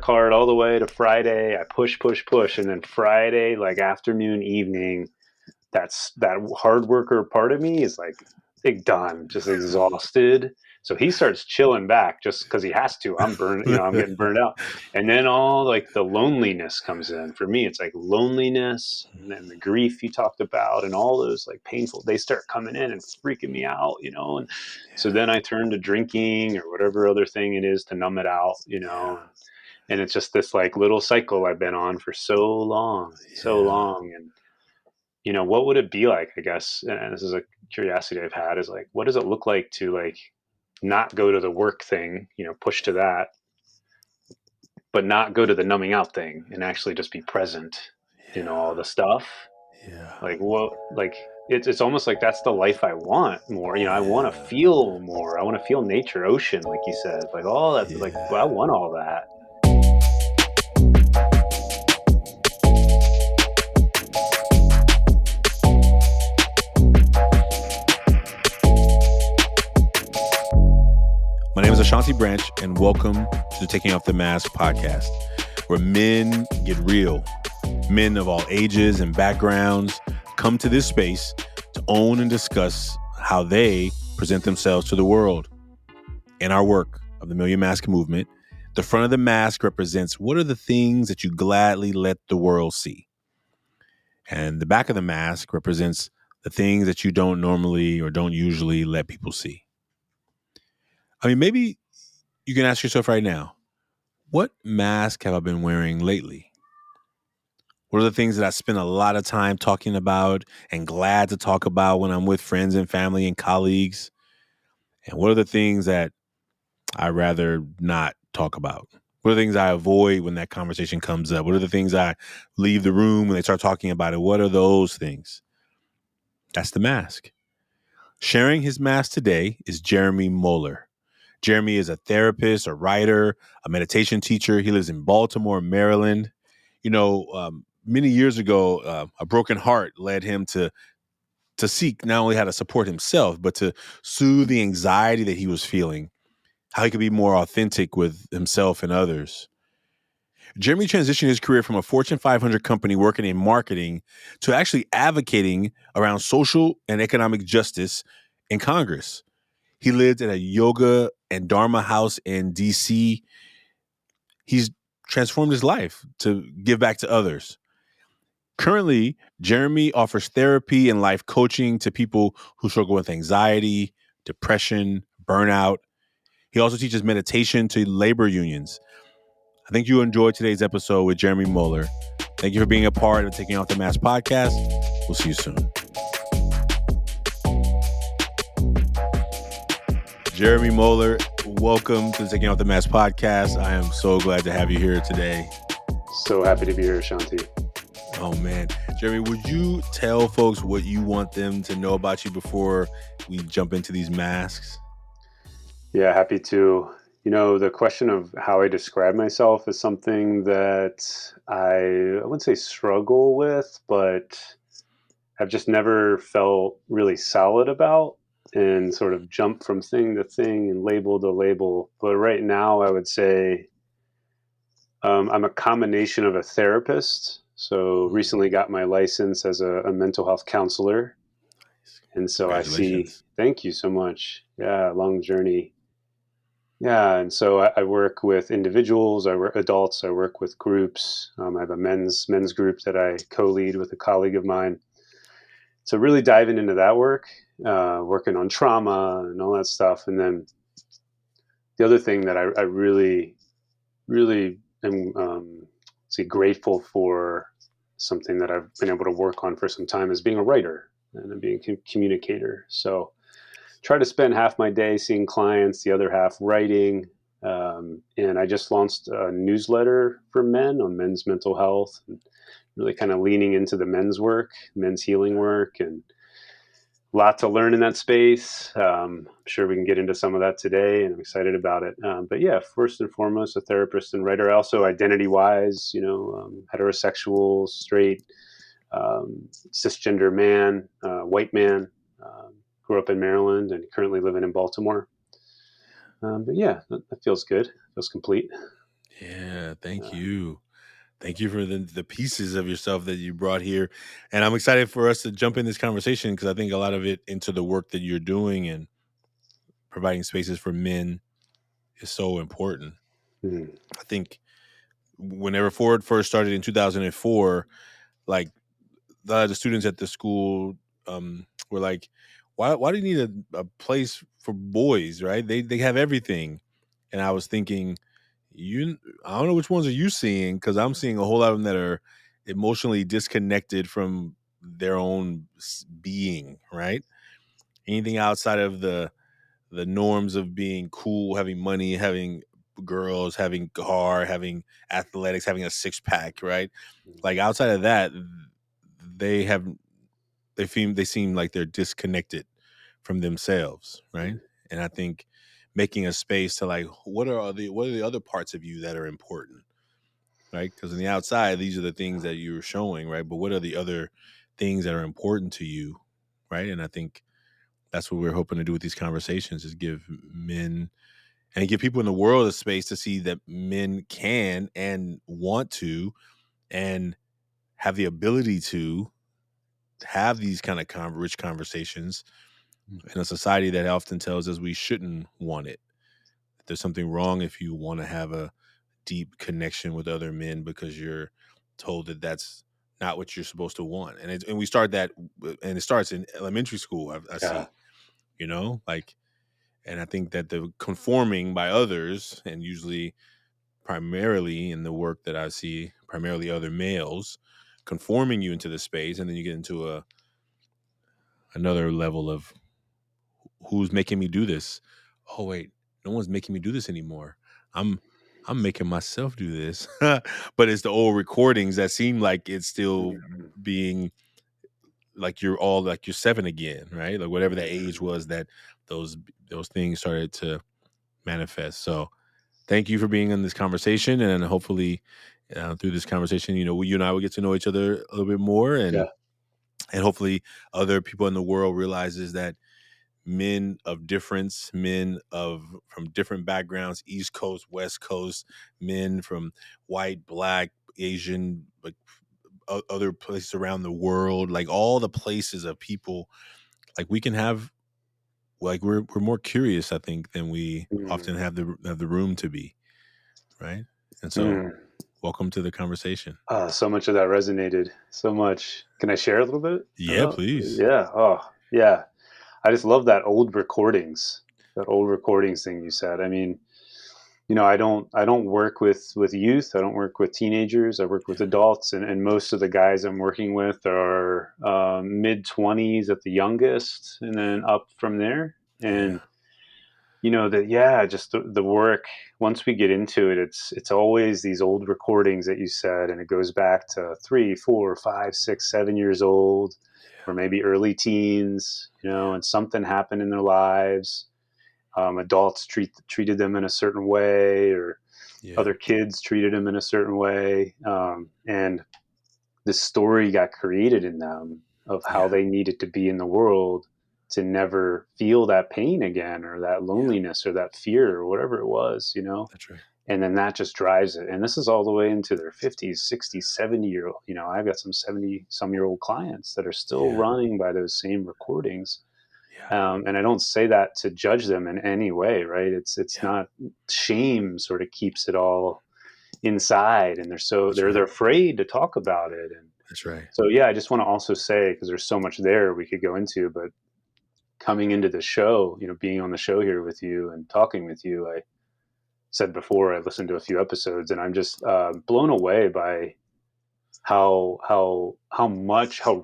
hard all the way to Friday. I push. And then Friday, like afternoon, evening, that hard worker part of me is like, done, just exhausted. So he starts chilling back just because he has to. I'm getting burned out. And then all like the loneliness comes in. For me, it's like loneliness and then the grief you talked about and all those like painful, they start coming in and freaking me out. And so then I turn to drinking or whatever other thing it is to numb it out. And it's just this like little cycle I've been on for so long. And what would it be like, I guess, and this is a curiosity I've had, is like, what does it look like to like not go to the work thing, push to that, but not go to the numbing out thing and actually just be present in all the stuff. Yeah. Like what, like it's almost like that's the life I want more. I want to Yeah. feel more. I want to feel nature, ocean, like you said, like all that, like, well, I Yeah. want all that. My name is Ashanti Branch, and welcome to the Taking Off the Mask podcast, where men get real. Men of all ages and backgrounds come to this space to own and discuss how they present themselves to the world. In our work of the Million Mask Movement, the front of the mask represents what are the things that you gladly let the world see. And the back of the mask represents the things that you don't normally or don't usually let people see. I mean, maybe you can ask yourself right now, what mask have I been wearing lately? What are the things that I spend a lot of time talking about and glad to talk about when I'm with friends and family and colleagues? And what are the things that I rather not talk about? What are the things I avoid when that conversation comes up? What are the things I leave the room when they start talking about it? What are those things? That's the mask. Sharing his mask today is Jeremy Mohler. Jeremy is a therapist, a writer, a meditation teacher. He lives in Baltimore, Maryland. Many years ago, a broken heart led him to seek not only how to support himself, but to soothe the anxiety that he was feeling, how he could be more authentic with himself and others. Jeremy transitioned his career from a Fortune 500 company working in marketing to actually advocating around social and economic justice in Congress. He lived at a yoga and Dharma house in D.C. He's transformed his life to give back to others. Currently, Jeremy offers therapy and life coaching to people who struggle with anxiety, depression, burnout. He also teaches meditation to labor unions. I think you enjoyed today's episode with Jeremy Mohler. Thank you for being a part of Taking Off the Mask podcast. We'll see you soon. Jeremy Mohler, welcome to the Taking Off the Mask podcast. I am so glad to have you here today. So happy to be here, Ashanti. Oh, man. Jeremy, would you tell folks what you want them to know about you before we jump into these masks? Yeah, happy to. The question of how I describe myself is something that I wouldn't say struggle with, but I've just never felt really solid about and sort of jump from thing to thing and label to label. But right now, I would say I'm a combination of a therapist. So recently got my license as a mental health counselor. And so Congratulations. Thank you so much. Yeah, long journey. Yeah, and so I work with individuals, I work adults, I work with groups. I have a men's group that I co-lead with a colleague of mine. So really diving into that work, working on trauma and all that stuff. And then the other thing that I really, really am grateful for, something that I've been able to work on for some time, is being a writer and being a communicator. So try to spend half my day seeing clients, the other half writing. And I just launched a newsletter for men on men's mental health, and really kind of leaning into the men's work, men's healing work, and a lot to learn in that space. I'm sure we can get into some of that today, and I'm excited about it. But yeah, first and foremost, a therapist and writer. Also, identity-wise, heterosexual, straight, cisgender man, white man. Grew up in Maryland and currently living in Baltimore. But yeah, that feels good. Feels complete. Yeah, thank Yeah. you. Thank you for the pieces of yourself that you brought here. And I'm excited for us to jump in this conversation because I think a lot of it into the work that you're doing and providing spaces for men is so important. Mm. I think whenever Ford first started in 2004, like the students at the school were like, why do you need a place for boys, right? They have everything. And I was thinking, you I don't know which ones are you seeing, because I'm seeing a whole lot of them that are emotionally disconnected from their own being, right? Anything outside of the norms of being cool, having money, having girls, having car, having athletics, having a six pack, right? Like outside of that, they have they seem like they're disconnected from themselves, right? Mm. And I think making a space to like what are the other parts of you that are important, right? Because on the outside, these are the things that you're showing, right? But what are the other things that are important to you, right? And I think that's what we're hoping to do with these conversations is give men and give people in the world a space to see that men can and want to and have the ability to have these kind of rich conversations in a society that often tells us we shouldn't want it. There's something wrong if you want to have a deep connection with other men because you're told that that's not what you're supposed to want. And we start that, and it starts in elementary school. I Yeah. see, like, and I think that the conforming by others, and usually primarily in the work that I see, primarily other males, conforming you into the space, and then you get into another level of who's making me do this. Oh wait, no one's making me do this anymore. I'm I'm making myself do this. But it's the old recordings that seem like it's still Mhm. being like you're seven again, right? Like whatever that age Mhm. was that those those things started to manifest. So thank you for being in this conversation, and hopefully through this conversation, you and I will get to know each other a little bit more, Yeah. and hopefully other people in the world realizes that men of difference, men of from different backgrounds, East Coast, West Coast, men from white, black, Asian, like other places around the world, like all the places of people, like we can have, like we're more curious, I think, than we often Mm. have the room to be, right? And so, Mm. welcome to the conversation. So much of that resonated. So much. Can I share a little bit Yeah, about? please. Yeah. Oh, yeah. I just love that old recordings. That old recordings thing you said. I mean, I don't work with youth. I don't work with teenagers. I work with Yeah, adults, and most of the guys I'm working with are mid 20s at the youngest, and then up from there. yeah, And that, yeah, just the work. Once we get into it, it's always these old recordings that you said, and it goes back to 3, 4, 5, 6, 7 years old, or maybe early teens. And something happened in their lives. Adults treated them in a certain way, or yeah, other kids treated them in a certain way, and this story got created in them of how yeah, they needed to be in the world to never feel that pain again, or that yeah. loneliness, or that fear, or whatever it was. That's right. And then that just drives it, and this is all the way into their 50s, 60s, 70 year old. I've got some 70 some year old clients that are still Yeah, running by those same recordings. yeah, And I don't say that to judge them in any way, right? It's yeah. not. Shame sort of keeps it all inside, and they're so That's they're right. afraid to talk about it. And That's right. so, yeah, I just want to also say, because there's so much there we could go into, but coming into the show, being on the show here with you and talking with you, I said before, I listened to a few episodes, and I'm just blown away by how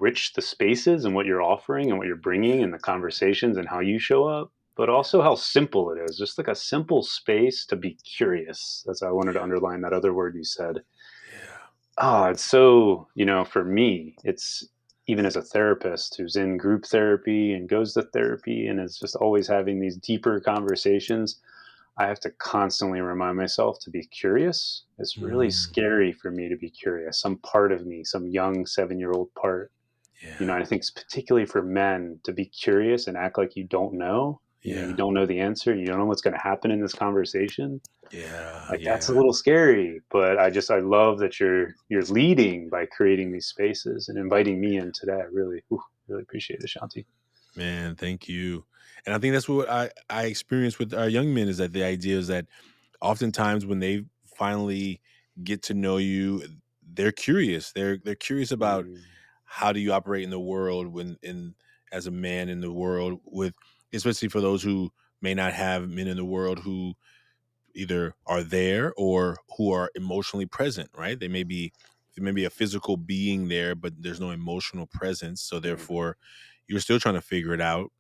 rich the space is, and what you're offering, and what you're bringing, and the conversations, and how you show up, but Yeah, also how simple it is. Just like a simple space to be curious. That's why I wanted to yeah, underline that other word you said. yeah, It's so, for me, it's even as a therapist who's in group therapy and goes to therapy and is just always having these deeper conversations. I have to constantly remind myself to be curious. It's really mm, scary for me to be curious. Some part of me, some young 7 year old part, yeah, I think it's particularly for men to be curious and act like you don't know. You yeah, don't know the answer. You don't know what's going to happen in this conversation. Yeah, Like that's a yeah. little scary, but I love that you're leading by creating these spaces and inviting me into that. Really, really appreciate it, Shanti. Man, thank you. And I think that's what I experience with our young men is that the idea is that oftentimes when they finally get to know you, they're curious. They're curious about Mm, how do you operate in the world when in as a man in the world with especially for those who may not have men in the world who either are there or who are emotionally present, right? There may be a physical being there, but there's no emotional presence. So mm, therefore, you're still trying to figure it out,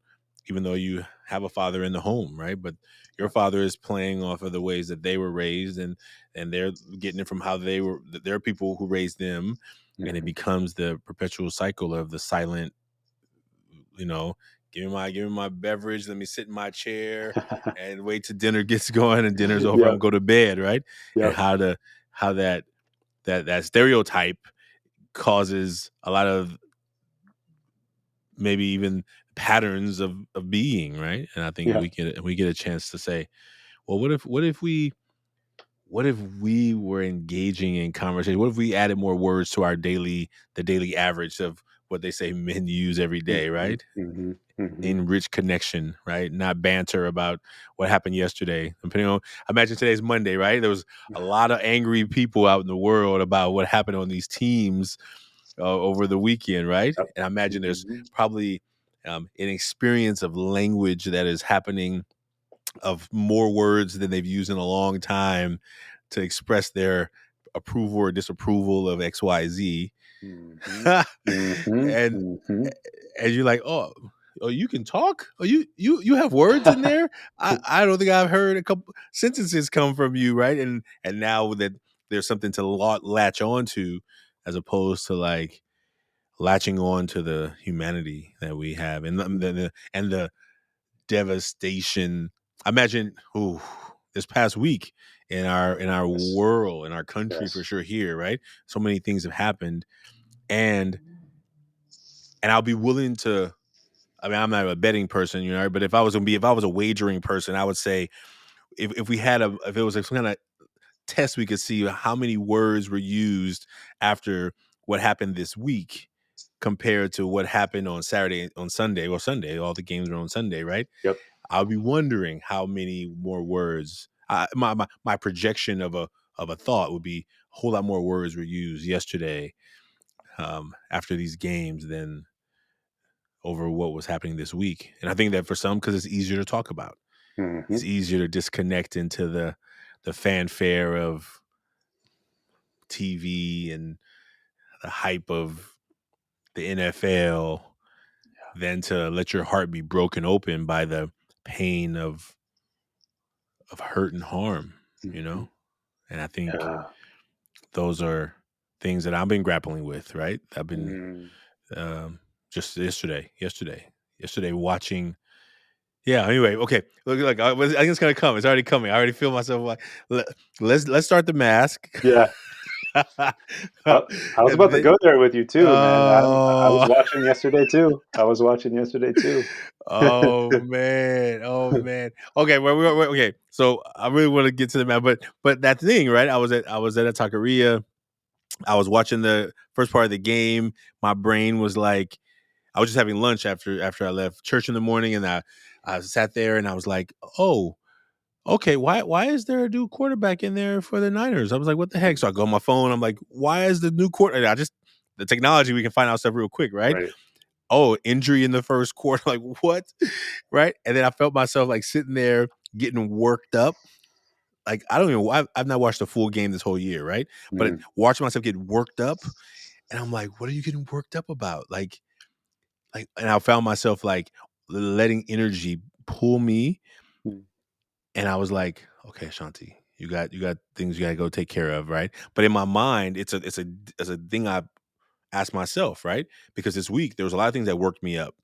even though you have a father in the home, right? But your yeah. father is playing off of the ways that they were raised, and they're getting it from how they were. There are people who raised them, and it Mhm. becomes the perpetual cycle of the silent, you know, give me my beverage, let me sit in my chair and wait till dinner gets going and dinner's over, I'm Yep, gonna go to bed, right? And yep. how that stereotype causes a lot of maybe even patterns of being, right? And I think Yeah. we get a chance to say, well, what if we were engaging in conversation? What if we added more words to our the daily average of what they say men use every day, Mhm, right? mhm, mhm. Enrich connection, right? Not banter about what happened yesterday. Depending on, imagine today's Monday, right? There was a lot of angry people out in the world about what happened on these teams over the weekend, right? Yep. And I imagine there's Mhm, probably an experience of language that is happening of more words than they've used in a long time to express their approval or disapproval of XYZ. mhm, mhm, and mhm. and you're like, oh, you can talk? Oh, you have words in there? I don't think I've heard a couple sentences come from you, right? And now that there's something to latch on to, as opposed to like latching on to the humanity that we have, and and the devastation. Imagine, ooh, this past week in our Yes, world, in our country for yes. sure here, right? So many things have happened, and I'll be willing to. I mean, I'm not a betting person, you know, but if I was a wagering person, I would say if we had if it was some kind of test, we could see how many words were used after what happened this week compared to what happened on Saturday, on Sunday, or Sunday. All the games were on Sunday, right? Yep. I'll be wondering how many more words. My projection of a thought would be a whole lot more words were used yesterday after these games than over what was happening this week. And I think that for some, because it's easier to talk about, it's Mhm. easier to disconnect into the fanfare of TV and the hype of the NFL than to let your heart be broken open by the pain of hurt and harm, you Mhm. know? And I think Yeah. those are things that I've been grappling with, right? I've been Mm. um, just yesterday watching. Yeah. Anyway, okay. Look, I think it's gonna come. It's already coming. I already feel myself like let, let's start the mask, Yeah. I was and about to then go there with you too, man. I was oh watching yesterday too. I was watching yesterday too. oh man, oh man. Okay, okay. So I really want to get to the man, but that thing, right? I was at a taqueria. I was watching the first part of the game. My brain was like, I was just having lunch after I left church in the morning, and I sat there and I was like, oh, okay, why is there a new quarterback in there for the Niners? I was like, what the heck? So I go on my phone. I'm like, why is the new quarter? And I just the technology, we can find out stuff real quick, right? Right. Oh, injury in the first quarter. Like what? Right? And then I felt myself like sitting there getting worked up. Like I don't even. I've not watched a full game this whole year, right? But Mm. watching myself get worked up, and I'm like, what are you getting worked up about? And I found myself like letting energy pull me, Mm. and I was like, okay, Ashanti, you got things you got to go take care of, right? But in my mind, it's a thing I asked myself, right? Because this week there was a lot of things that worked me up,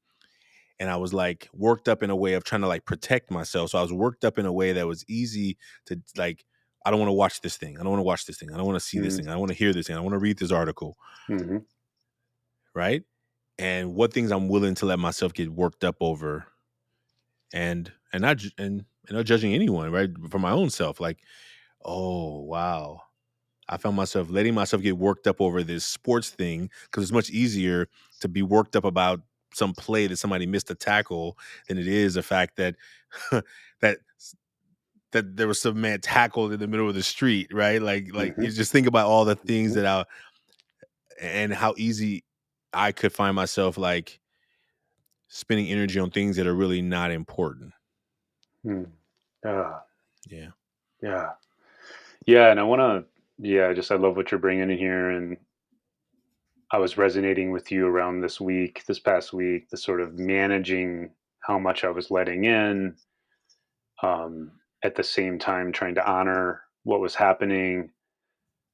and I was like worked up in a way of trying to like protect myself. So I was worked up in a way that was easy to like. I don't want to watch this thing. I don't want to watch this thing. I don't want to see this Mm. thing. I don't want to hear this thing. I want to read this article, Mhm. right? And what things I'm willing to let myself get worked up over, and not and not judging anyone, right? For my own self, like Oh, wow. I found myself letting myself get worked up over this sports thing because it's much easier to be worked up about some play that somebody missed a tackle than it is the fact that that that there was some man tackled in the middle of the street, right? Like Hmm. you just think about all the things Hmm. that I and how easy I could find myself like spending energy on things that are really not important. Hmm. Yeah, Yeah. yeah, yeah. And I want to, yeah, just I love what you're bringing in here, and I was resonating with you around this past week, the sort of managing how much I was letting in, at the same time trying to honor what was happening,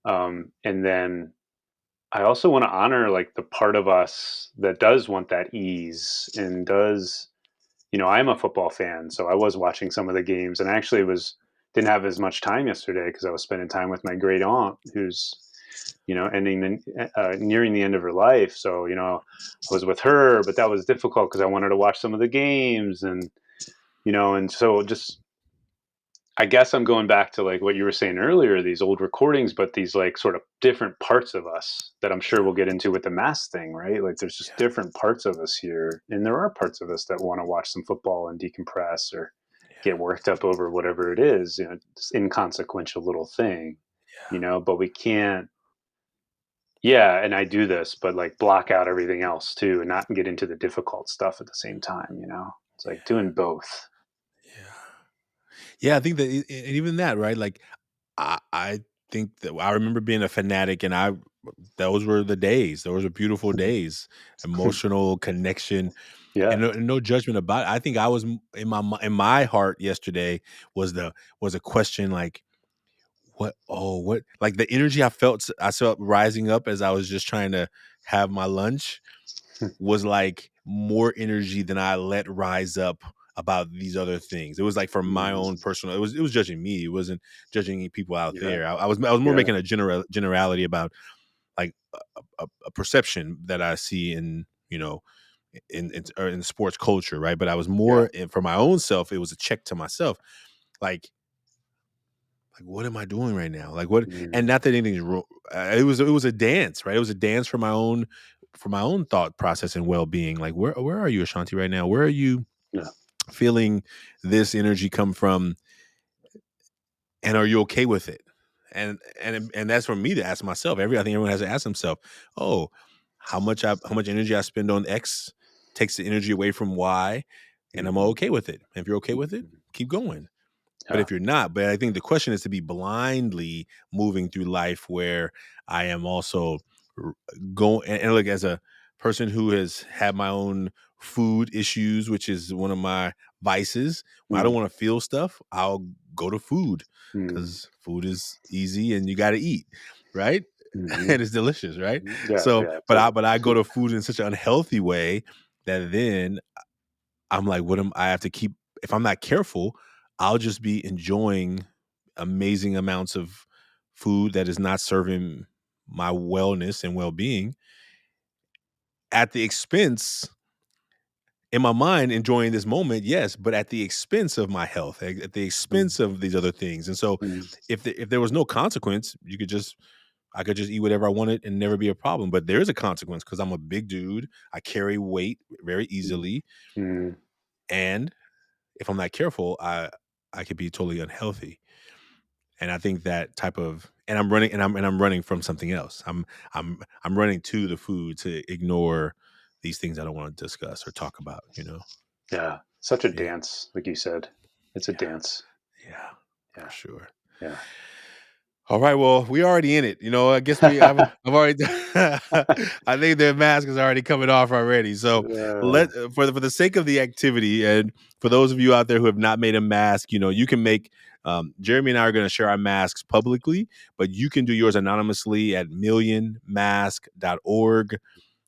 and then I also want to honor like the part of us that does want that ease and does, I'm a football fan, so I was watching some of the games, and I actually was didn't have as much time yesterday because I was spending time with my great aunt who's, nearing the end of her life. So, I was with her, but that was difficult because I wanted to watch some of the games, and so just I guess I'm going back to like what you were saying earlier, these old recordings, but these like sort of different parts of us that I'm sure we'll get into with the mask thing, right? Like there's just Yeah. different parts of us here. And there are parts of us that want to watch some football and decompress or get Yeah. worked up over whatever it is, this inconsequential little thing, Yeah. but we can't, yeah, and I do this, but like block out everything else too and not get into the difficult stuff at the same time. It's like doing both. Yeah. Yeah, I think that and even that, right? Like I think that I remember being a fanatic and I those were the days. Those were beautiful days. Emotional connection and no judgment about it. I think I was in my heart yesterday was a question like what like the energy I felt rising up as I was just trying to have my lunch was like more energy than I let rise up about these other things. It was like for my own Mm, personal. It was judging me. It wasn't judging any people out yeah, there. I was more yeah. making a generality about like a perception that I see in or in sports culture, right? But I was Yeah. more for my own self. It was a check to myself, like what am I doing right now? Like what? And Mm, not that anything's wrong. It was a dance, right? It was a dance for my own thought process and well being. Like where are you, Ashanti, right now? Where are you yeah. feeling this energy come from, and are you okay with it? And that's for me to ask myself. I think everyone has to ask themselves, oh, how much energy I spend on X takes the energy away from Y, and I'm Mhm, okay with it. And if you're okay with it, mhm. keep going. But Yeah. if you're not, but I think the question is to be blindly moving through life where I am also going and look as a person who has had my own food issues, which is one of my vices. When I don't Mm, want to feel stuff, I'll go to food mm, because food is easy and you got to eat, right? mhm, And it's delicious, right? mhm. Yeah, So, yeah, totally. but I go to food in such an unhealthy way that then I'm like, what am I have to keep if I'm not careful, I'll just be enjoying amazing amounts of food that is not serving my wellness and well-being at the expense in my mind enjoying this moment, yes, but at the expense of my health, at the Mm, expense of these other things. And so mm, if there was no consequence, I could just eat whatever I wanted and never be a problem. But there is a consequence because I'm a big dude. I carry weight very mm, easily. mm. And if I'm not careful, I could be totally unhealthy. And I think that type of and I'm running from something else. I'm running to the food to ignore these things I don't want to discuss or talk about. Yeah, such a Yeah. dance, like you said. It's a Yeah. dance. Yeah. For Yeah, sure. yeah. All right, well, we already in it. I guess I've already I think the mask is already coming off already. So Yeah. for the sake of the activity and for those of you out there who have not made a mask, you can make Jeremy and I are going to share our masks publicly, but you can do yours anonymously at millionmask.org.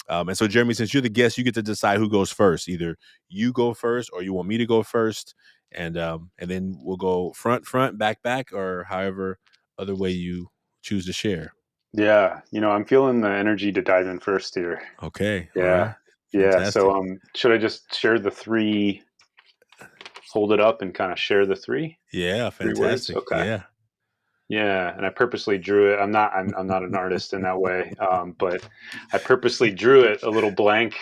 And so, Jeremy, since you're the guest, you get to decide who goes first. Either you go first, or you want me to go first, and then we'll go front, back, or however other way you choose to share. Yeah, I'm feeling the energy to dive in first here. Okay, all Yeah. right, Yeah, so, fantastic. should I just share the 3, hold it up and kinda share the 3? Yeah, 3 words? fantastic. Okay. Yeah, Yeah, and I purposely drew it. I'm not an artist in that way, but I purposely drew it a little blank.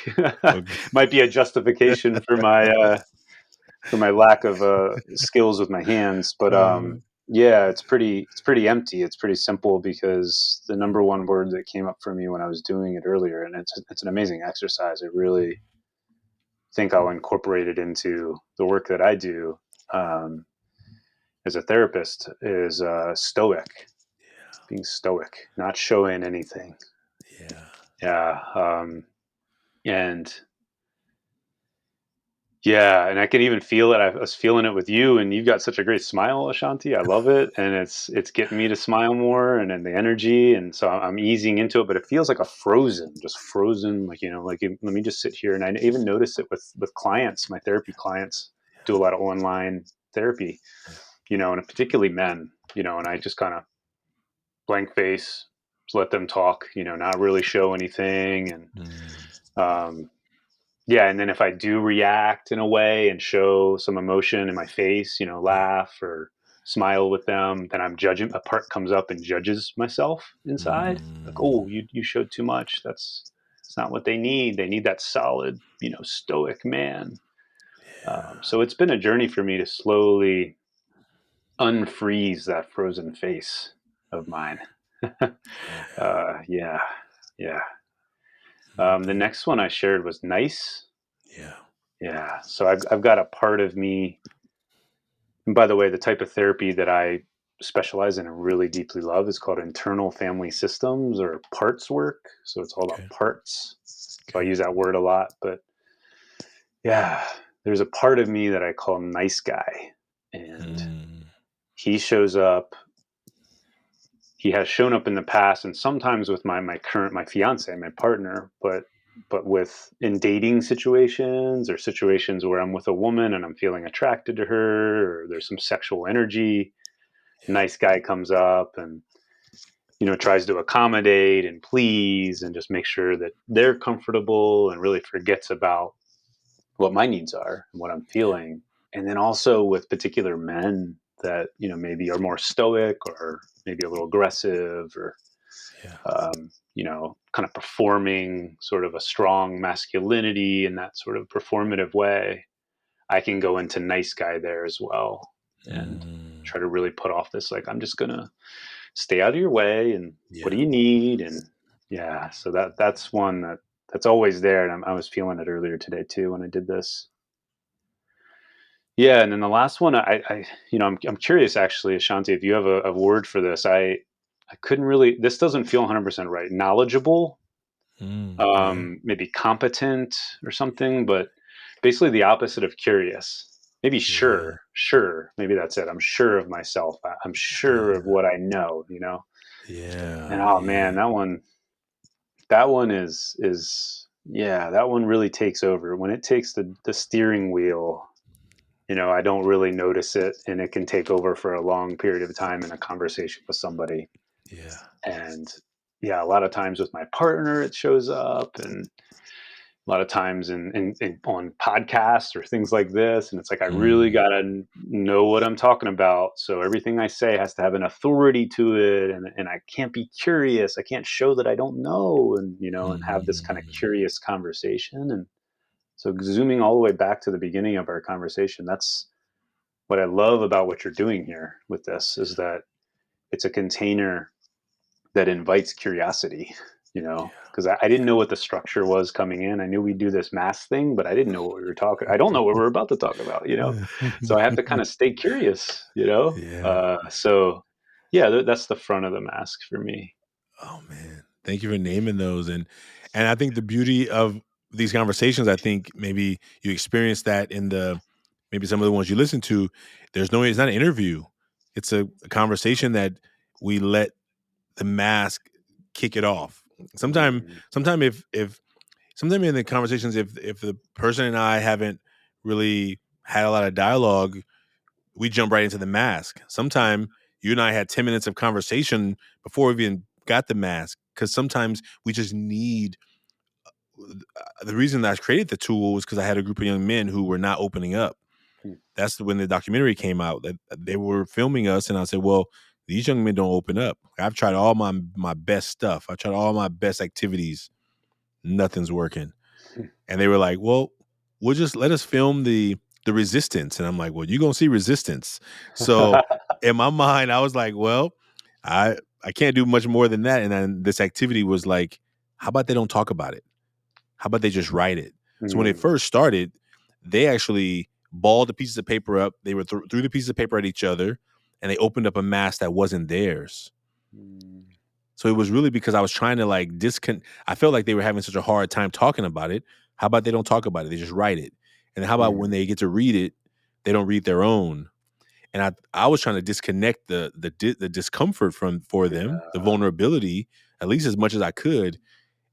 Okay. Might be a justification for my lack of skills with my hands, but Uh, yeah, it's pretty empty. It's pretty simple because the number one word that came up for me when I was doing it earlier, and it's an amazing exercise. I really think I'll incorporate it into the work that I do as a therapist is stoic, being stoic, not showing anything. yeah. Yeah, and yeah, and I can even feel it. I was feeling it with you, and you've got such a great smile, Ashanti. I love it, and it's getting me to smile more, and then the energy, and so I'm easing into it. But it feels like a frozen, just frozen, like let me just sit here. And I even notice it with clients, my therapy clients. Do a lot of online therapy, Yeah. and particularly men, and I just kind of blank face, just let them talk, not really show anything, and Mm, um, yeah, and then if I do react in a way and show some emotion in my face, yeah. laugh or smile with them, then I'm judging. A part comes up and judges myself inside. Like, Mm, oh, you showed too much. It's not what they need. They need that solid, stoic man. yeah. So it's been a journey for me to slowly unfreeze that frozen face of mine. Yeah. Yeah, yeah. The Okay. next one I shared was nice. Yeah. Yeah. So I've got a part of me. And by the way, the type of therapy that I specialize in and really deeply love is called internal family systems or parts work. So it's all about Okay. parts. So I Okay. use that word a lot. But yeah, there's a part of me that I call nice guy. And Mm, he shows up. He has shown up in the past and sometimes with my fiance, my partner, but with in dating situations or situations where I'm with a woman and I'm feeling attracted to her or there's some sexual energy, yeah. nice guy comes up and tries to accommodate and please and just make sure that they're comfortable and really forgets about what my needs are and what I'm Yeah. feeling. And then also with particular men that maybe are more stoic or maybe a little aggressive or Yeah. kind of performing sort of a strong masculinity in that sort of performative way. I can go into nice guy there as well and Mm, try to really put off this like I'm just gonna stay out of your way and what do yeah. you need and yeah, so that's one that's always there, and I was feeling it earlier today too when I did this. Yeah, and then the last one, I'm curious actually, Ashanti, if you have a word for this. I couldn't really. This doesn't feel 100% right. Knowledgeable, Yeah. maybe competent or something, but basically the opposite of curious. Maybe Yeah. sure. Maybe that's it. I'm sure of myself. I'm sure of Yeah. what I know. And Yeah. oh Yeah. man, that one is yeah, that one really takes over when it takes the steering wheel. I don't really notice it, and it can take over for a long period of time in a conversation with somebody. Yeah. And yeah, a lot of times with my partner, it shows up, and a lot of times on podcasts or things like this. And it's like, I really Mm, got to know what I'm talking about. So everything I say has to have an authority to it. And I can't be curious. I can't show that I don't know and have this kind of mm, curious conversation. And so zooming all the way back to the beginning of our conversation, that's what I love about what you're doing here with this is that it's a container that invites curiosity, yeah. because I didn't know what the structure was coming in. I knew we'd do this mass thing, but I didn't know what we were talking. I don't know what we're about to talk about. So I have to kind of stay curious. Yeah. So yeah, that's the front of the mask for me. Oh man, thank you for naming those, and I think the beauty of these conversations, I think maybe you experience that in the maybe some of the ones you listen to. It's not an interview; it's a conversation that we let the mask kick it off. Sometime, Mm, sometime if sometime in the conversations, if the person and I haven't really had a lot of dialogue, we jump right into the mask. Sometime you and I had 10 minutes of conversation before we even got the mask because sometimes we just need the reason that I created the tool was because I had a group of young men who were not opening up. mm, That's when the documentary came out that they were filming us, and I said, "Well, these young men don't open up. I've tried all my best stuff. I tried all my best activities. Nothing's working. And they were like, well, we'll just let us film the resistance. And I'm like, well, you're gonna see resistance. So in my mind, I was like, well, I can't do much more than that. And then this activity was like, how about they don't talk about it? How about they just write it? So when they Mm, first started, they actually balled the pieces of paper up. They were threw the pieces of paper at each other, and they opened up a mask that wasn't theirs. mm, So it was really because I was trying to like I felt like they were having such a hard time talking about it. How about they don't talk about it? They just write it. And how about when mm, they get to read it, they don't read their own? And I was trying to disconnect the discomfort for them, the yeah. vulnerability, at least as much as I could.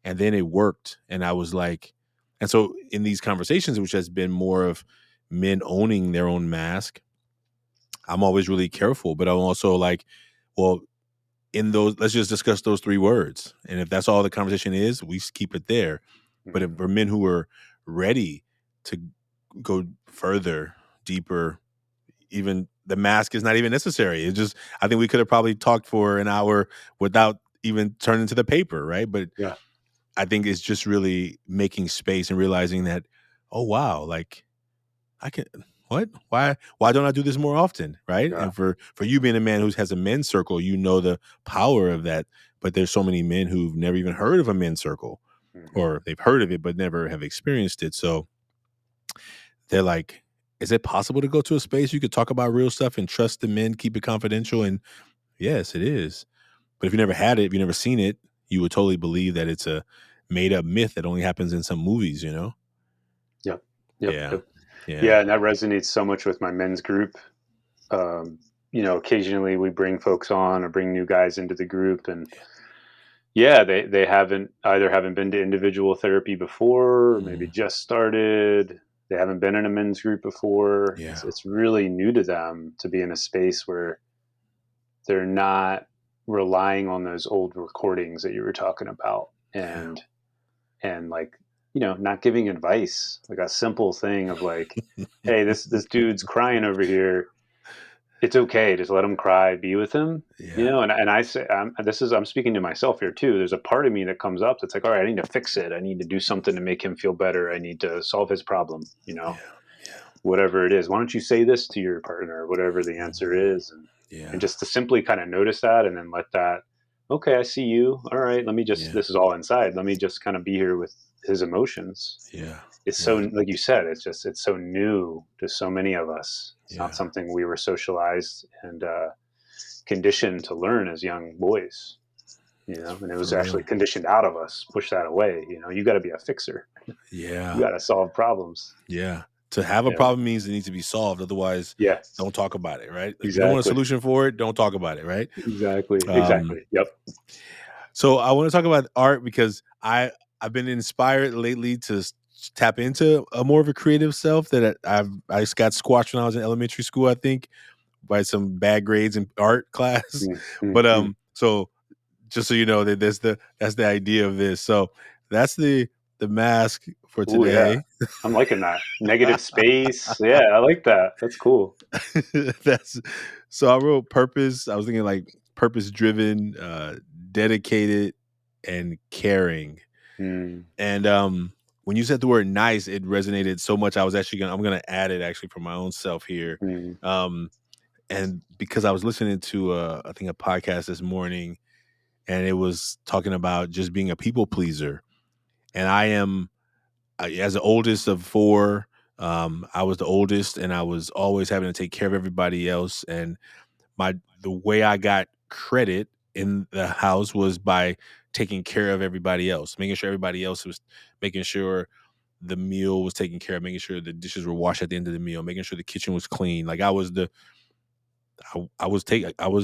And then it worked. And I was like, and so in these conversations, which has been more of men owning their own mask, I'm always really careful, but I'm also like, well, in those, let's just discuss those three words. And if that's all the conversation is, we just keep it there. But if Mm, for men who are ready to go further, deeper, even the mask is not even necessary. It's just, I think we could have probably talked for an hour without even turning to the paper, right? But yeah. I think it's just really making space and realizing that, oh wow, like I can what? Why don't I do this more often? Right. Yeah. And for you being a man who has a men's circle, you know the power of that. But there's so many men who've never even heard of a men's circle, Hmm. or they've heard of it but never have experienced it. So they're like, is it possible to go to a space you could talk about real stuff and trust the men, keep it confidential? And yes, it is. But if you never had it, if you never seen it, you would totally believe that it's a made up myth that only happens in some movies, you know? Yep. Yep. Yeah. Yep. Yeah. Yeah. And that resonates so much with my men's group. Um, Occasionally we bring folks on or bring new guys into the group, and yeah, they haven't been to individual therapy before, or maybe Mm, just started. They haven't been in a men's group before. yeah. It's really new to them to be in a space where they're not relying on those old recordings that you were talking about, Yeah. and like, not giving advice, like a simple thing of like, hey, this dude's crying over here. It's okay, just let him cry, be with him. Yeah. And I say, I'm speaking to myself here too. There's a part of me that comes up that's like, all right, I need to fix it. I need to do something to make him feel better. I need to solve his problem, Yeah. Yeah. whatever it is. Why don't you say this to your partner, whatever the answer Mhm. is? And Yeah. just to simply kind of notice that, and then let that, okay, I see you. All right, Yeah. this is all inside. Let me just kind of be here with his emotions. Yeah. It's so, Yeah. like you said, it's so new to so many of us. It's not Yeah. something we were socialized and conditioned to learn as young boys, and it was For real. actually conditioned out of us, push that away. You got to be a fixer. You Yeah. got to solve problems. Yeah. To have a Yeah. problem means it needs to be solved. Otherwise, Yeah. don't talk about it, right? If you don't want a Exactly. solution for it, don't talk about it, right? Exactly. Um, Exactly. Yep. so I want to talk about art because I've been inspired lately to tap into a more of a creative self that I got squashed when I was in elementary school, I think, by some bad grades in art class. Mm, mm, But mm. so just so you know that that's the idea of this. So that's the mask for Oh yeah. today. I'm liking that. Negative space. Yeah, I like that. That's cool. That's so I wrote purpose. I was thinking like purpose driven, dedicated, and caring. Mm, And when you said the word nice, it resonated so much. I'm gonna add it actually for my own self here. mm, Um, and because I was listening to I think a podcast this morning, and it was talking about just being a people pleaser. And as the oldest of four, I was the oldest, and I was always having to take care of everybody else. And the way I got credit in the house was by taking care of everybody else, making sure everybody else was making sure the meal was taken care of, making sure the dishes were washed at the end of the meal, making sure the kitchen was clean. Like I was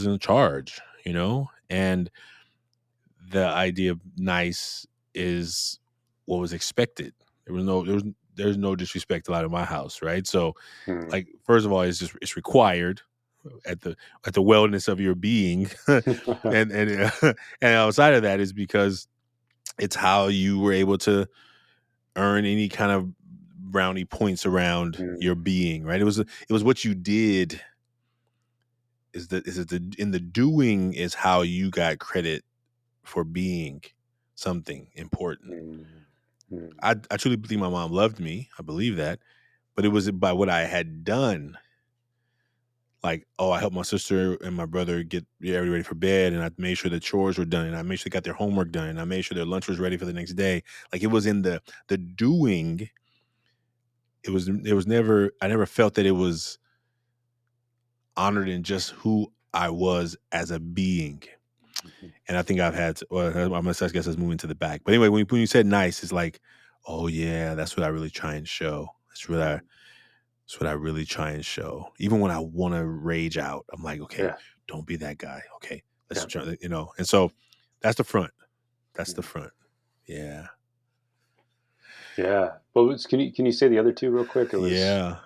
in charge, you know? And the idea of nice is what was expected. There's no disrespect allowed in my house, right? So mm. like first of all, it's required at the wellness of your being, and and outside of that is because it's how you were able to earn any kind of brownie points around your Mm, being, right? It was what you did in the doing is how you got credit for being something important. Mm, mm, I truly believe my mom loved me. I believe that, but it was by what I had done. Like, oh, I helped my sister and my brother get everybody ready for bed, and I made sure the chores were done, and I made sure they got their homework done, and I made sure their lunch was ready for the next day. Like it was in the doing. It was never. I never felt that it was honored in just who I was as a being. mhm. And I think I've had. Well, I guess that's moving to the back. But anyway, when you said nice, it's like, oh yeah, that's what I really try and show. That's what I really try and show. Even when I want to rage out, I'm like, okay, Yeah, don't be that guy. Okay, let's yeah, try. And so that's the front. That's the mm, front. Yeah, yeah. Can you say the other two real quick? It was yeah.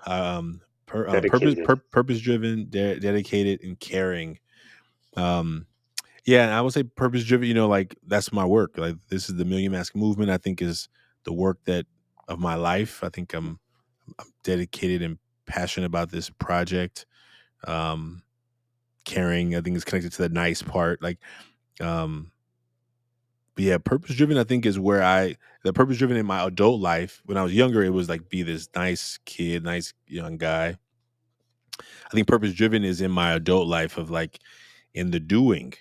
dedicated. Purpose driven, dedicated, and caring. Um, Yeah, and I would say purpose driven, like that's my work. Like this is the Million Mask movement, I think is the work that of my life. I think I'm dedicated and passionate about this project. Um Caring, I think is connected to the nice part. Like um but yeah, purpose driven I think is where the purpose driven in my adult life. When I was younger, it was like be this nice kid, nice young guy. I think purpose driven is in my adult life of like in the doing.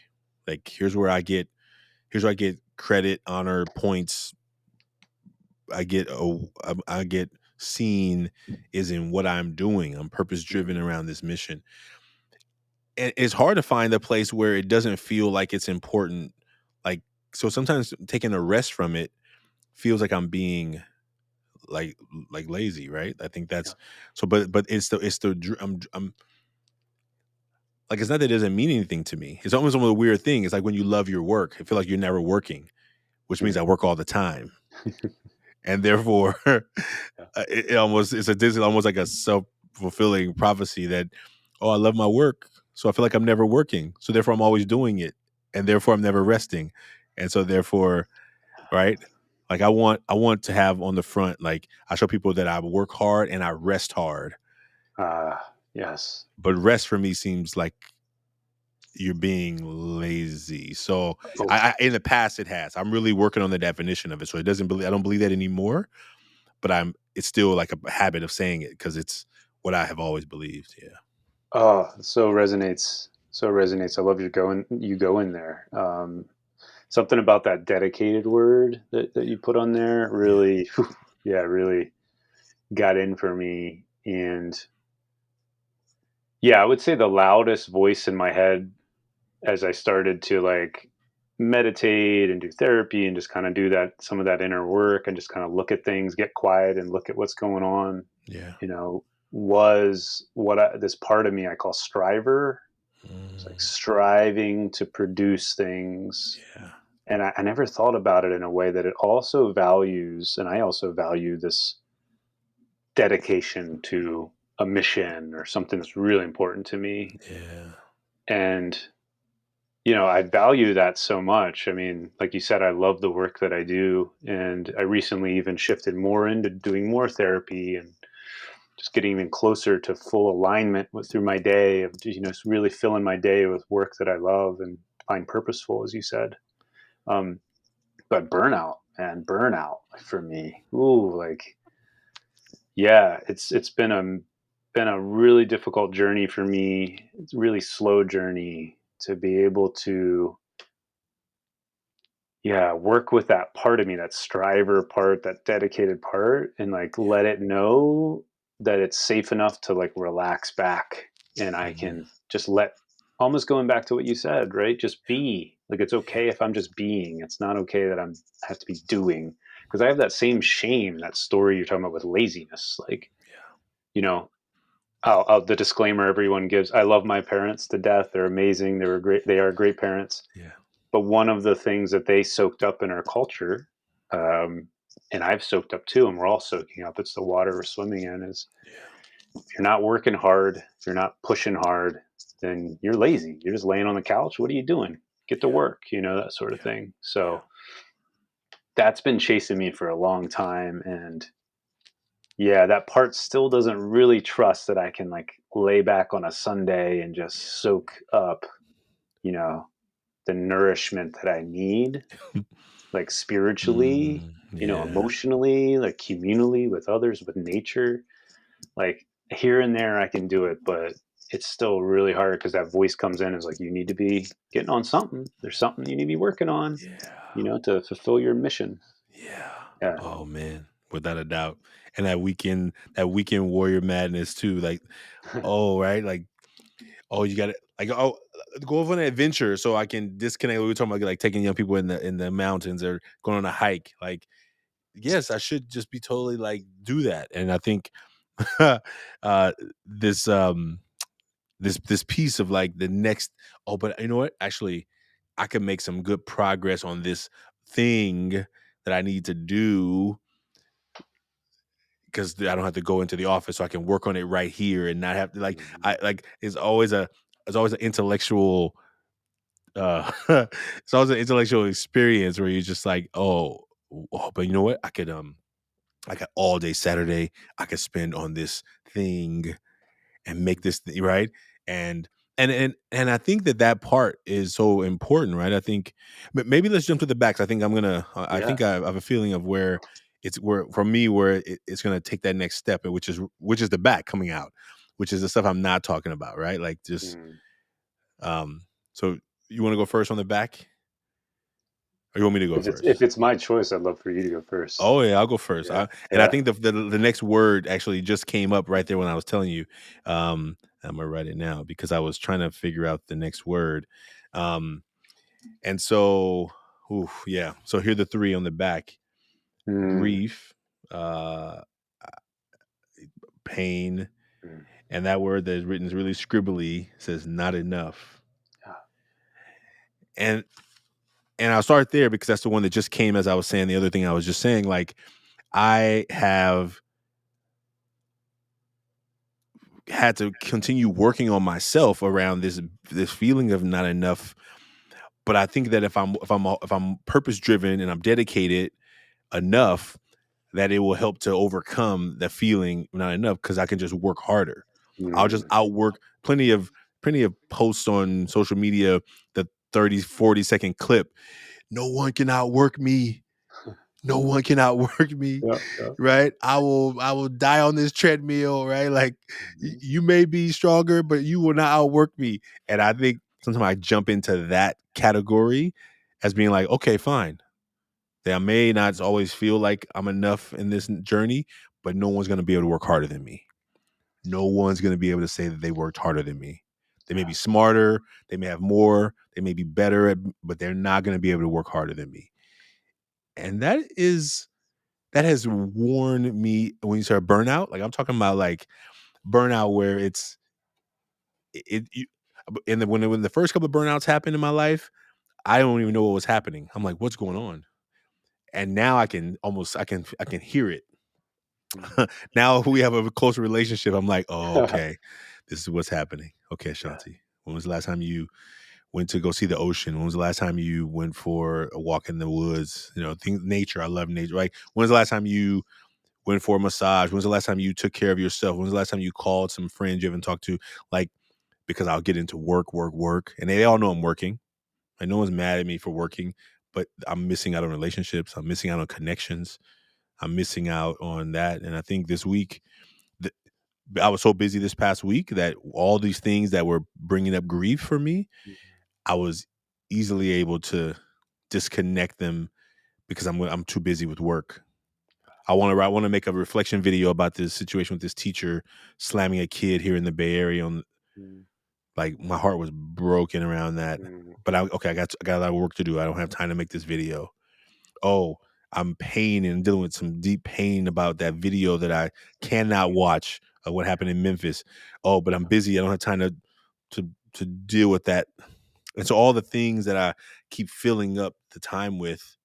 Like here's where I get credit, honor, points. I get seen is in what I'm doing. I'm purpose driven Mhm. around this mission. And it's hard to find a place where it doesn't feel like it's important. Like so sometimes taking a rest from it feels like I'm being like lazy, right? I think Yeah. that's so but I'm like it's not that it doesn't mean anything to me. It's almost a weird thing. It's like when you love your work, I feel like you're never working, which means I Mm. work all the time. And therefore Yeah. it almost this is almost like a self-fulfilling prophecy that oh I love my work, so I feel like I'm never working, so therefore I'm always doing it, and therefore I'm never resting, and so therefore right, like I want to have on the front, like I show people that I work hard and I rest hard, Yes. but rest for me seems like you're being lazy. So Oh, in the past it has. I'm really working on the definition of it, so I don't believe that anymore, but it's still like a habit of saying it because it's what I have always believed. Yeah. oh, so resonates. So resonates. I love you go in there. Something about that dedicated word that you put on there Yeah. really, whew, yeah, really got in for me. And yeah, I would say the loudest voice in my head as I started to like meditate and do therapy and just kind of do that some of that inner work and just kind of look at things, get quiet and look at what's going on, Yeah. you know, was this part of me I call striver. It's like Mm, striving to produce things. yeah. And I never thought about it in a way that it also values, and I also value this dedication to a mission or something that's really important to me. Yeah. And I value that so much. I mean, like you said, I love the work that I do. And I recently even shifted more into doing more therapy and just getting even closer to full alignment through my day of, really filling my day with work that I love and find purposeful, as you said. Um, but burnout for me, ooh, like, yeah, it's been a really difficult journey for me. It's a really slow journey to be able to, yeah, work with that part of me, that striver part, that dedicated part, and like let it know that it's safe enough to like relax back and I Mhm. can just almost going back to what you said, right? Just be. Like it's Yeah. okay if I'm just being. It's not okay that I have to be doing. Because I have that same shame, that story you're talking about with laziness. Like, Yeah. you know, the disclaimer everyone gives. I love my parents to death. They're amazing. They are great parents. Yeah. But one of the things that they soaked up in our culture, and I've soaked up too, and we're all soaking up, it's the water we're swimming in, is Yeah. if you're not working hard, if you're not pushing hard, then you're lazy. You're just laying on the couch. What are you doing? Get to Yeah. work, that sort of Yeah. thing. Yeah. So that's been chasing me for a long time. And yeah, that part still doesn't really trust that I can like lay back on a Sunday and just soak up, you know, the nourishment that I need, like spiritually, Yeah. emotionally, like communally with others, with nature. Like here and there, I can do it, but it's still really hard because that voice comes in and is like, you need to be getting on something. There's something you need to be working on, Yeah. to fulfill your mission. Yeah. Yeah. Oh man, without a doubt. And that weekend warrior madness too. Like, oh, right? Like, oh, you gotta like, oh, go on an adventure so I can disconnect. We were talking about like taking young people in the mountains or going on a hike. Like, yes, I should just be totally like do that. And I think uh this this piece of like the next, oh, but you know what? Actually, I can make some good progress on this thing that I need to do because I don't have to go into the office, so I can work on it right here and not have to like Mhm. I like it's always an intellectual it's always an intellectual experience where you're just like, oh, but you know what? I got all day Saturday I could spend on this thing and make this right. And I think that part is so important, right? I think maybe let's jump to the backs. I think I Yeah. think I have a feeling of where for me where it's gonna take that next step, which is the back coming out, which is the stuff I'm not talking about, right? Like just Mm. um. So you want to go first on the back, or you want me to go If first? it's my choice, I'd love for you to go first. Oh yeah, I'll go first. Yeah. And I Yeah. think the next word actually just came up right there when I was telling you. I'm gonna write it now because I was trying to figure out the next word. Um, and so, oof, yeah. So here are the three on the back: Mm. grief, uh, pain, Mm. and that word that is written is really scribbly. Says not enough. Yeah. And I'll start there because that's the one that just came as I was saying the other thing I was just saying. Like I have had to continue working on myself around this feeling of not enough. But I think that if I'm purpose driven and I'm dedicated enough, that it will help to overcome the feeling not enough because I can just work harder. I'll just Mm. outwork plenty of posts on social media, the 30-40 second clip. No one can outwork me. No one can outwork me, Yeah. Yeah. right? I will die on this treadmill, right? Like Mhm. you may be stronger, but you will not outwork me. And I think sometimes I jump into that category as being like, okay, fine. That I may not always feel like I'm enough in this journey, but no one's going to be able to work harder than me. No one's going to be able to say that they worked harder than me. They may be smarter, they may have more, they may be better at, but they're not going to be able to work harder than me. And that has worn me when you start burnout. Like I'm talking about like burnout where and then when the first couple of burnouts happened in my life, I don't even know what was happening. I'm like, what's going on? And now I can hear it. Mm. Now we have a closer relationship. I'm like, oh, Yeah. okay, this is what's happening. Okay, Yeah. Shanti, when was the last time you went to go see the ocean? When was the last time you went for a walk in the woods? Nature. I love nature. Like, when's the last time you went for a massage? When's the last time you took care of yourself? When's the last time you called some friends you haven't talked to? Like, because I'll get into work, work, work, and they all know I'm working. Like, no one's mad at me for working, but I'm missing out on relationships. I'm missing out on connections. I'm missing out on that. And I think this week, th- I was so busy this past week that all these things that were bringing up grief for me, I was easily able to disconnect them because I'm too busy with work. I want to make a reflection video about this situation with this teacher slamming a kid here in the Bay Area. On Mm. like my heart was broken around that, Mm. but I got a lot of work to do. I don't have time to make this video. Oh, I'm pain and dealing with some deep pain about that video that I cannot watch of what happened in Memphis. Oh, but I'm busy. I don't have time to deal with that. And so all the things that I keep filling up the time with,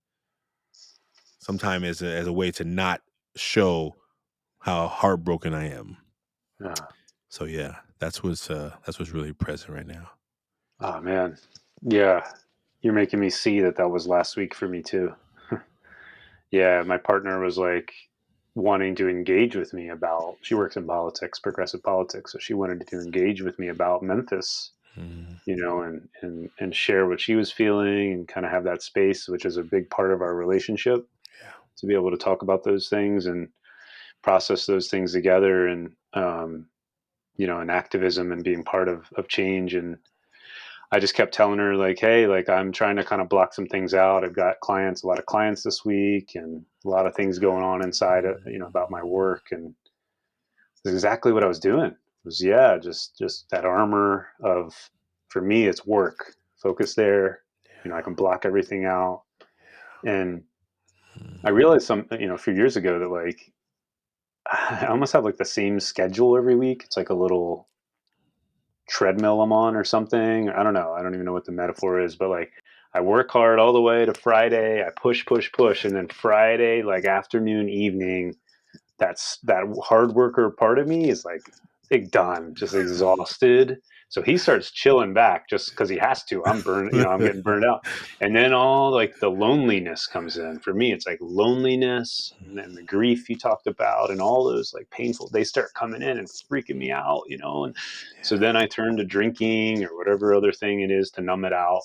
sometime as a way to not show how heartbroken I am. Yeah. So yeah, that's what's really present right now. Oh man. Yeah. You're making me see that was last week for me too. Yeah, my partner was like, wanting to engage with me about, she works in politics, progressive politics. So she wanted to engage with me about Memphis, Mm, and share what she was feeling and kind of have that space, which is a big part of our relationship, yeah. to be able to talk about those things and process those things together. And activism and being part of change. And I just kept telling her, like, hey, like, I'm trying to kind of block some things out. I've got a lot of clients this week, and a lot of things going on inside, about my work. And it's exactly what I was doing. It was, yeah, just that armor of, for me, it's work. Focus there. I can block everything out. And I realized a few years ago that, like, I almost have like the same schedule every week. It's like a little treadmill I'm on or something. I don't know. I don't even know what the metaphor is, but like, I work hard all the way to Friday. I push, push, push, and then Friday, like afternoon, evening, that hard worker part of me is like, done, just exhausted. So he starts chilling back just because he has to. I'm getting burned out. And then all like the loneliness comes in. For me, it's like loneliness, and then the grief you talked about, and all those like painful, they start coming in and freaking me out. And so then I turn to drinking or whatever other thing it is to numb it out.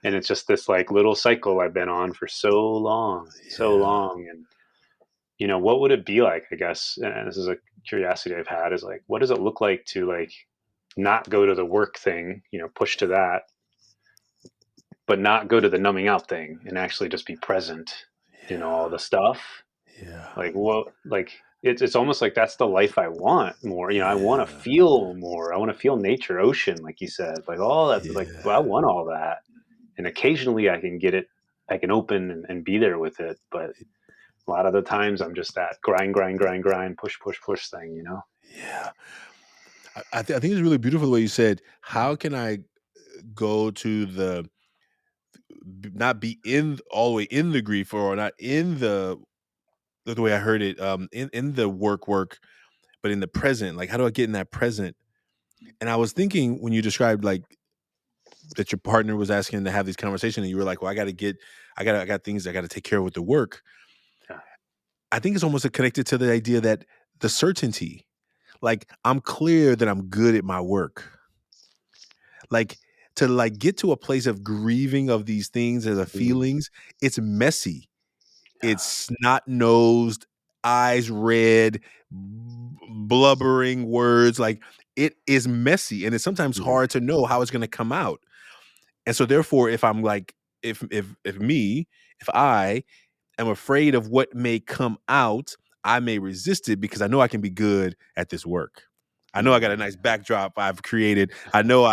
And it's just this like little cycle I've been on for so Yeah. long. And what would it be like, I guess, and this is a curiosity I've had, is like, what does it look like to, like, not go to the work thing, push to that, but not go to the numbing out thing and actually just be present, all the stuff. Yeah. Like, what, like, it's almost like that's the life I want more. I want to Yeah. feel more. I want to feel nature, ocean, like you said, like all that, like, Yeah. well, I want all that. And occasionally I can get it, I can open and be there with it. But a lot of the times I'm just that grind, grind, grind, grind, push, push, push thing. Yeah. I think it's really beautiful the way you said, how can I go to not be in all the way in the grief or not in the way I heard it, in the work, but in the present. Like, how do I get in that present? And I was thinking when you described like that your partner was asking to have these conversations and you were like, well, I got things I got to take care of with the work. Yeah. I think it's almost connected to the idea that the certainty, like I'm clear that I'm good at my work. Like to like get to a place of grieving of these things as a Mm, feelings, it's messy. yeah. It's snot nosed, eyes red, blubbering words. Like it is messy, and it's sometimes Mhm. hard to know how it's going to come out. And so, therefore, if I'm like, if I am afraid of what may come out, I may resist it because I know I can be good at this work. I know I got a Mm, nice backdrop I've created. I know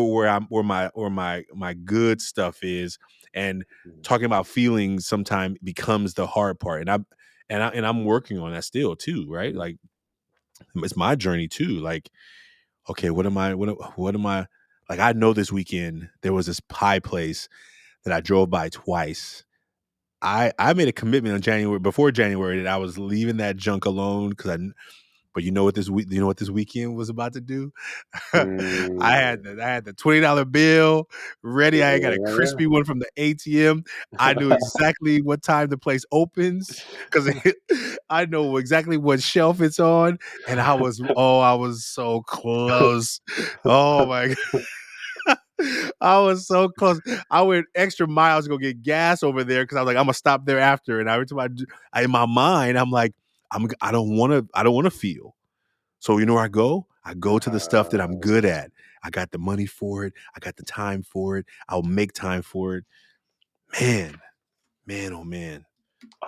where my good stuff is, and mm, talking about feelings sometimes becomes the hard part. And I'm working on that still too, right? mm, Like it's my journey too. Like, okay, what am I like? I know this weekend there was this pie place that I drove by twice. I made a commitment on January before January that I was leaving that junk alone because but you know what this weekend was about to do? mm. I had the $20 bill ready. I got a Yeah, crispy one from the ATM. I knew yeah. exactly what time the place opens because I know exactly what shelf it's on. And I was so close. Oh my I was so close. I went extra miles to go get gas over there because I was like, I'm gonna stop there after. And every time in my mind, I'm like, I don't want to feel. So you know where I go? I go to the stuff that I'm good at. I got the money for it. I got the time for it. I'll make time for it. Man, man, oh man.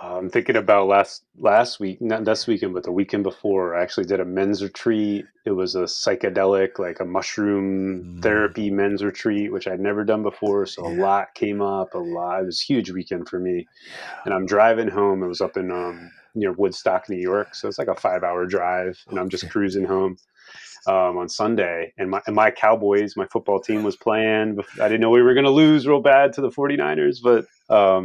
I'm thinking about last week, not this weekend, but the weekend before. I actually did a men's retreat. It was a psychedelic, like a mushroom Mm, therapy men's retreat, which I'd never done before. So a yeah, lot came up. A lot. It was a huge weekend for me. yeah. And I'm driving home. It was up in near Woodstock, New York. So it's like a 5 hour drive, and I'm just Okay. cruising home on Sunday. And my Cowboys, my football team was playing. I didn't know we were going to lose real bad to the 49ers, but Oh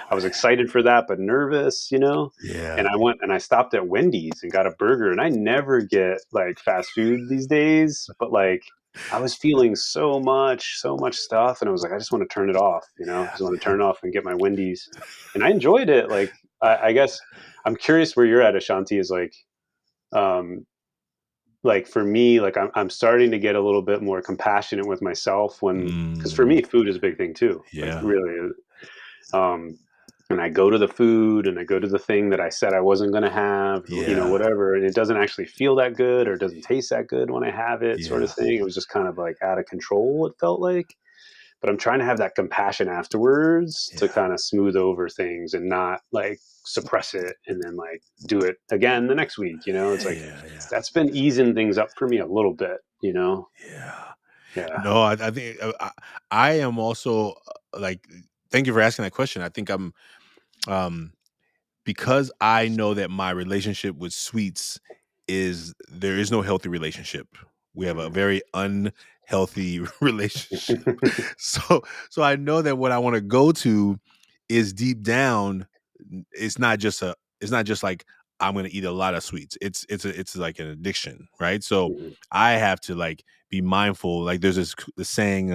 I was man. excited for that, but nervous. And Yeah. I went and I stopped at Wendy's and got a burger. And I never get like fast food these days, but like I was feeling so much stuff. And I was like, I just want to turn it off, I Yeah. just want to turn it off and get my Wendy's. And I enjoyed it. Like, I guess I'm curious where you're at, Ashanti, is um, like for me, like I'm starting to get a little bit more compassionate with myself because for Mm, me, food is a big thing too. Like yeah, really, um, and I go to the food and I go to the thing that I said I wasn't going to have, or, yeah, whatever, and it doesn't actually feel that good or doesn't taste that good when I have it, sort of yeah, thing. It was just kind of like out of control. It felt like, but I'm trying to have that compassion afterwards to yeah, kind of smooth over things and not like suppress it and then like do it again the next week. It's yeah, like yeah, yeah, that's been easing things up for me a little bit. yeah. Yeah. No, I think I am also like. Thank you for asking that question. I think I'm um because I know that my relationship with sweets is there is no healthy relationship. We have a Mm. very unhealthy relationship. So so I know that what I want to go to is deep down it's not just like I'm going to eat a lot of sweets. It's like an addiction, right? So Mhm. I have to like be mindful. Like there's this saying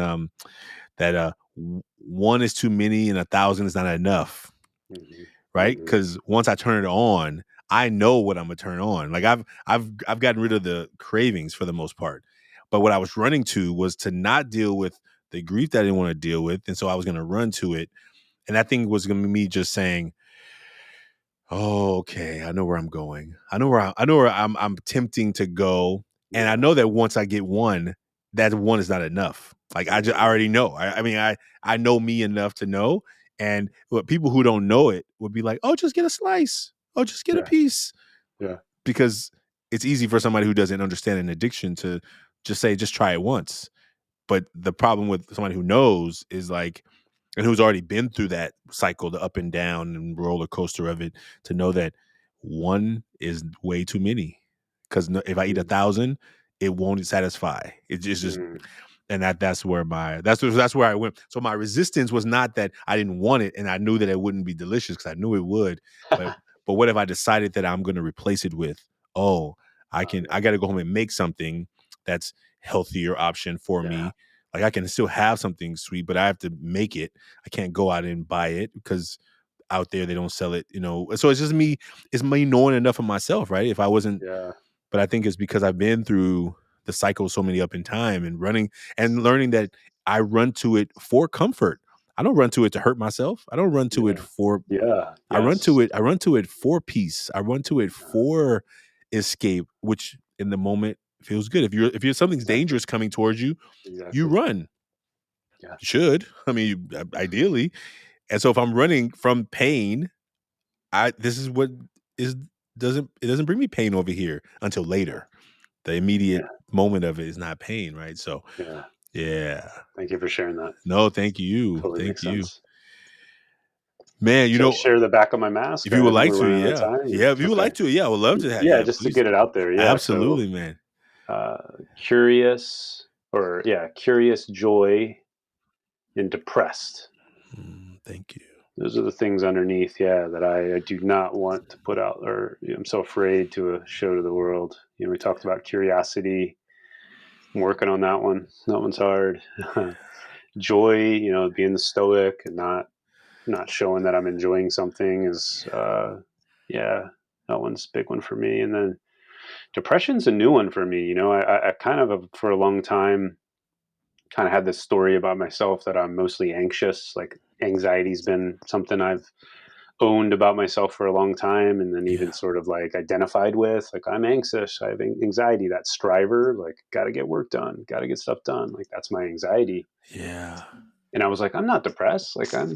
that one is too many and 1,000 is not enough, Mhm. right? Mhm. Because once I turn it on, I know what I'm gonna turn on. Like I've gotten rid of the cravings for the most part, but what I was running to was to not deal with the grief that I didn't want to deal with, and so I was gonna run to it, and that thing was gonna be me just saying, "Oh, okay, I know where I'm going. I know where I'm tempting to go, and I Yeah. know that once I get one, that one is not enough. Like I Mhm. already know. I mean I know me enough to know, and what people who don't know it would be like, oh, just get a slice. Oh, just get a Yeah. piece, Yeah. because it's easy for somebody who doesn't understand an addiction to just say, just try it once. But the problem with somebody who knows is like, and who's already been through that cycle, the up and down and roller coaster of it, to know that one is way too many. Because if I eat Mhm. 1,000, it won't satisfy. It's just, Mhm. and that's where that's where I went. So my resistance was not that I didn't want it, and I knew that it wouldn't be delicious because I knew it would, but what if I decided that I'm going to replace it with, oh, Oh, I yeah. got to go home and make something that's healthier option for Yeah. me. Like I can still have something sweet, but I have to make it. I can't go out and buy it because out there they don't sell it, So it's me knowing enough of myself, right? If I wasn't, Yeah. but I think it's because I've been through the cycle so many up in time and running and learning that I run to it for comfort. I don't run to it to hurt myself. I don't run to it Yeah. for Yeah. I Yes. run to it for peace. I run to it Uh, for escape, which in the moment feels good. If you're something's exactly. dangerous coming towards you, you Exactly. run. Yeah. You should. I mean, ideally. And so if I'm running from pain, I this is what is doesn't bring me pain over here until Yeah. later. The immediate Yeah. moment of it is not pain, right? So, Yeah. yeah. Thank you for sharing that. No, thank you. Totally Thank makes you. sense. Man, Should I share the back of my mask? if you would like We're to, running out of yeah. time. Yeah, if you would Okay. like to, yeah, I would love to have, Yeah, yeah, just to please. get it out there. Yeah. So, Absolutely, man. uh, curious, or yeah, curious, joy, and depressed. Thank you. Those are the things underneath, yeah, that I do not want to put out, or I'm so afraid to show to the world. We talked about curiosity. I'm working on that one. That one's hard. Joy, being the stoic and not showing that I'm enjoying something is, yeah, that one's a big one for me. And then depression's a new one for me. I kind of for a long time kind of had this story about myself that I'm mostly anxious. Like anxiety's been something I've owned about myself for a long time, and then even Yeah. sort of like identified with, like, I'm anxious, I have anxiety, that striver, like, got to get work done, got to get stuff done, like that's my anxiety. Yeah. And I was like, I'm not depressed, like I'm,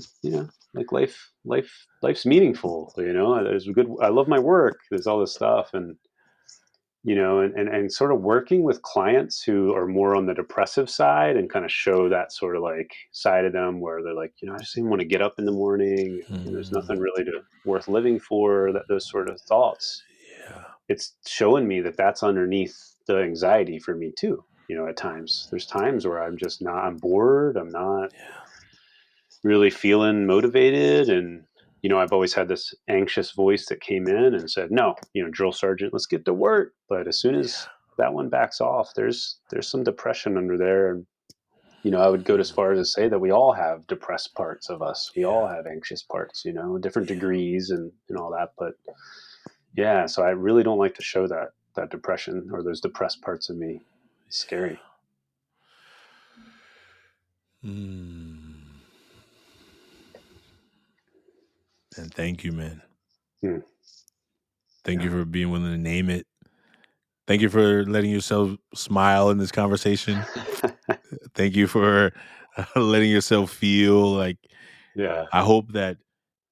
like life's meaningful, there's a good, I love my work, there's all this stuff. And and sort of working with clients who are more on the depressive side and kind of show that sort of like side of them where they're like, I just didn't want to get up in the morning. There's nothing Mm, really to worth living for. That those sort of thoughts. yeah. It's showing me that that's underneath the anxiety for me too. At times, there's times where I'm just not. I'm bored. I'm not Yeah. really feeling motivated. And I've always had this anxious voice that came in and said, no, drill sergeant, let's get to work. But as soon as Yeah. that one backs off, there's some depression under there. And I would go as far as to say that we all have depressed parts of us. We all Yeah. have anxious parts, different degrees and all that. But yeah, so I really don't like to show that depression or those depressed parts of me. It's scary. Mm. And thank you, man. Hmm. Thank you Yeah. for being willing to name it. Thank you for letting yourself smile in this conversation. Thank you for letting yourself feel like, Yeah. I hope that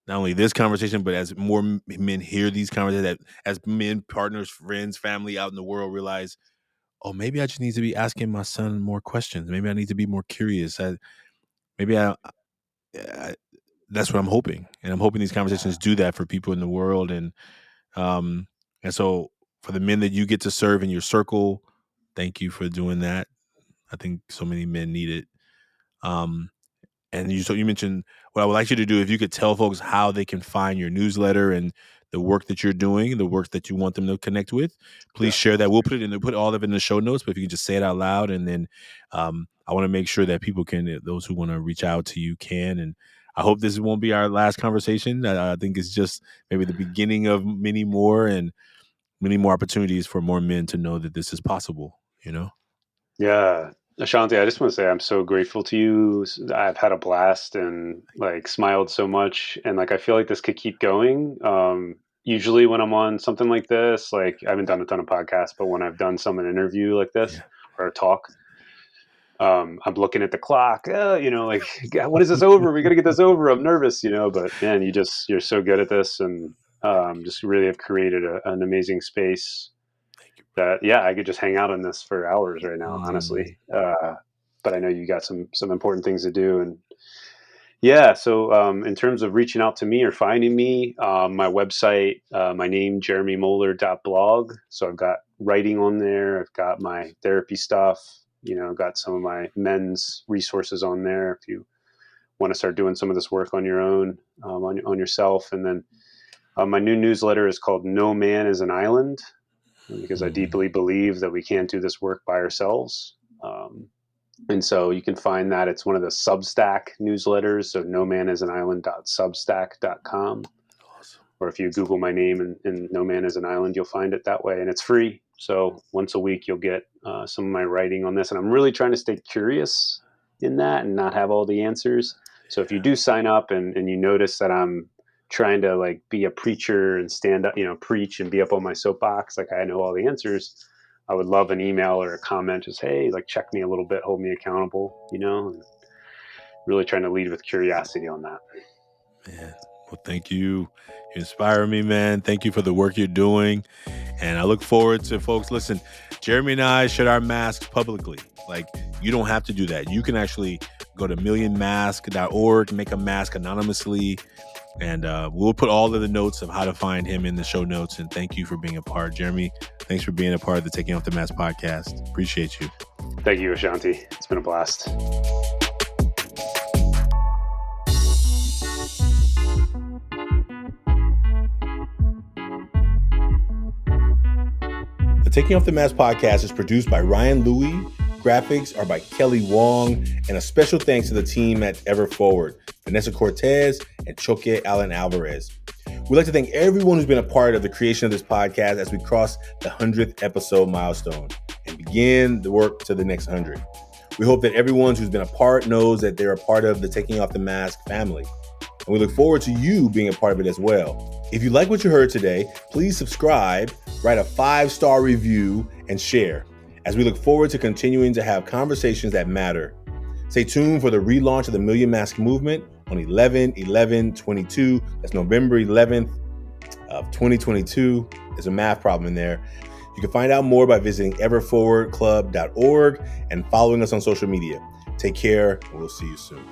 not only this conversation, but as more men hear these conversations, that as men, partners, friends, family out in the world realize, oh, maybe I just need to be asking my son more questions. Maybe I need to be more curious. Maybe that's what I'm hoping. And I'm hoping these conversations do that for people in the world. Um, and so for the men that you get to serve in your circle, thank you for doing that. I think so many men need it. And you mentioned what I would like you to do, if you could tell folks how they can find your newsletter and the work that you're doing, the work that you want them to connect with, please Yeah. share that. We'll put all of it in the show notes, but if you can just say it out loud, and then I want to make sure that people can, those who want to reach out to you can. And I hope this won't be our last conversation. I think it's just maybe the beginning of many more, and many more opportunities for more men to know that this is possible, Yeah. Ashanti, I just want to say I'm so grateful to you. I've had a blast and like smiled so much. And like, I feel like this could keep going. Usually when I'm on something like this, like I haven't done a ton of podcasts, but when I've done an interview like this Yeah. or a talk, I'm looking at the clock, like, "God, when is this over? We got to get this over. I'm nervous, but man, you're so good at this, and just really have created an amazing space Thank you, that, yeah, I could just hang out in this for hours right now, bro. honestly. But I know you got some important things to do, and yeah. So in terms of reaching out to me or finding me, my website, my name jeremymohler.blog. So I've got writing on there. I've got my therapy stuff. I've got some of my men's resources on there. If you want to start doing some of this work on your own, on yourself, and then my new newsletter is called "No Man is an Island," because I Mm. deeply believe that we can't do this work by ourselves. And so you can find that. It's one of the Substack newsletters. So nomanisAnisland.substack.com. Awesome. Or if you Google my name and No Man is an Island, you'll find it that way. And it's free. So once a week, you'll get some of my writing on this. And I'm really trying to stay curious in that and not have all the answers. So if you do sign up and you notice that I'm trying to like be a preacher and stand up, preach and be up on my soapbox, like I know all the answers, I would love an email or a comment, just, hey, like check me a little bit, hold me accountable, and really trying to lead with curiosity on that. Man, well, thank you. You inspire me, man. Thank you for the work you're doing. And I look forward to folks. Listen, Jeremy and I shed our masks publicly. Like, you don't have to do that. You can actually go to millionmask.org, make a mask anonymously. And we'll put all of the notes of how to find him in the show notes. And thank you for being a part. Jeremy, thanks for being a part of the Taking Off the Mask podcast. Appreciate you. Thank you, Ashanti. It's been a blast. The Taking Off the Mask podcast is produced by Ryan Louie. Graphics are by Kelly Wong. And a special thanks to the team at Ever Forward, Vanessa Cortez and Choke Allen Alvarez. We'd like to thank everyone who's been a part of the creation of this podcast as we cross the 100th episode milestone and begin the work to the next 100. We hope that everyone who's been a part knows that they're a part of the Taking Off the Mask family. And we look forward to you being a part of it as well. If you like what you heard today, please subscribe, write a 5-star review, and share, as we look forward to continuing to have conversations that matter. Stay tuned for the relaunch of the Million Mask Movement on 11/11/22. That's November 11th of 2022. There's a math problem in there. You can find out more by visiting everforwardclub.org and following us on social media. Take care, and we'll see you soon.